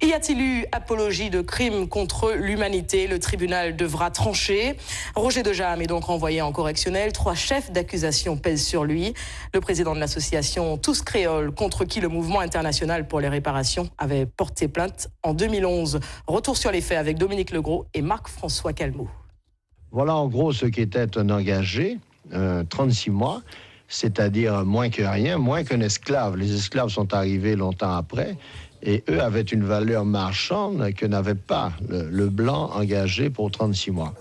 Y a-t-il eu apologie de crimes contre l'humanité? Le tribunal devra trancher. Roger de Jaham est donc renvoyé en correctionnel. 3 chefs d'accusation pèsent sur lui. Le président de l'association Tous Créoles, contre qui le mouvement international pour les réparations avait porté plainte en 2011. Retour sur les faits avec Dominique Legros et Marc-François Calmeau. Voilà en gros ce qu'était un engagé, 36 mois, c'est-à-dire moins que rien, moins qu'un esclave. Les esclaves sont arrivés longtemps après. Et eux avaient une valeur marchande que n'avait pas le blanc engagé pour 36 mois.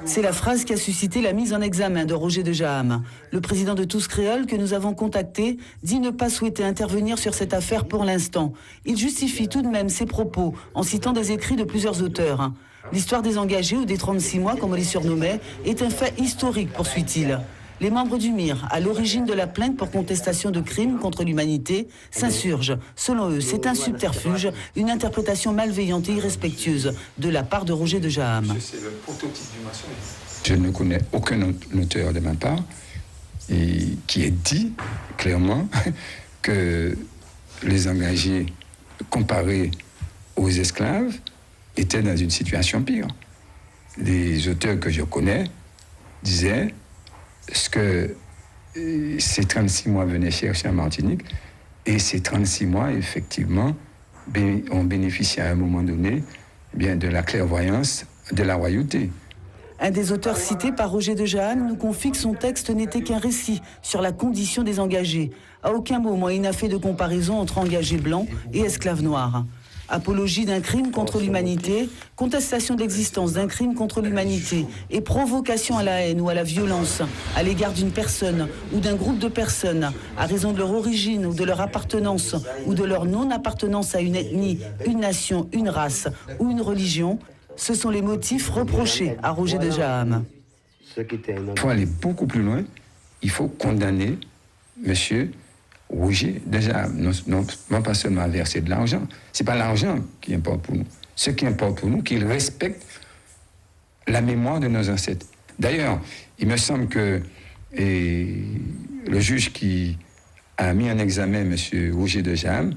C'est la phrase qui a suscité la mise en examen de Roger de Jaham. Le président de Tous Créoles, que nous avons contacté, dit ne pas souhaiter intervenir sur cette affaire pour l'instant. Il justifie tout de même ses propos en citant des écrits de plusieurs auteurs. L'histoire des engagés ou des 36 mois, comme on les surnommait, est un fait historique, poursuit-il. Les membres du MIR, à l'origine de la plainte pour contestation de crimes contre l'humanité, s'insurgent. Selon eux, c'est un subterfuge, une interprétation malveillante et irrespectueuse de la part de Roger de Jaham. Je ne connais aucun auteur de ma part qui ait dit clairement que les engagés comparés aux esclaves étaient dans une situation pire. Les auteurs que je connais disaient ce que ces 36 mois venaient chercher en Martinique, et ces 36 mois, effectivement, ont bénéficié à un moment donné de la clairvoyance de la royauté. Un des auteurs cités par Roger de Jaham nous confie que son texte n'était qu'un récit sur la condition des engagés. À aucun moment, il n'a fait de comparaison entre engagés blancs et esclaves noirs. Apologie d'un crime contre l'humanité, contestation de l'existence d'un crime contre l'humanité et provocation à la haine ou à la violence à l'égard d'une personne ou d'un groupe de personnes à raison de leur origine ou de leur appartenance ou de leur non-appartenance à une ethnie, une nation, une race ou une religion, ce sont les motifs reprochés à Roger de Jaham. Il faut aller beaucoup plus loin. Il faut condamner monsieur Roger de Jaham, non pas seulement à verser de l'argent. Ce n'est pas l'argent qui importe pour nous. Ce qui importe pour nous, qu'il respecte la mémoire de nos ancêtres. D'ailleurs, il me semble que le juge qui a mis en examen M. Roger de Jaham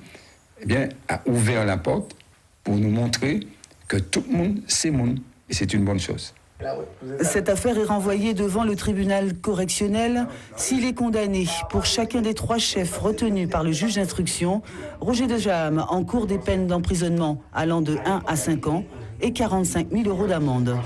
a ouvert la porte pour nous montrer que tout le monde, c'est monde. Et c'est une bonne chose. Cette affaire est renvoyée devant le tribunal correctionnel. S'il est condamné pour chacun des 3 chefs retenus par le juge d'instruction, Roger de Jaham encourt des peines d'emprisonnement allant de 1 à 5 ans et 45 000 € d'amende.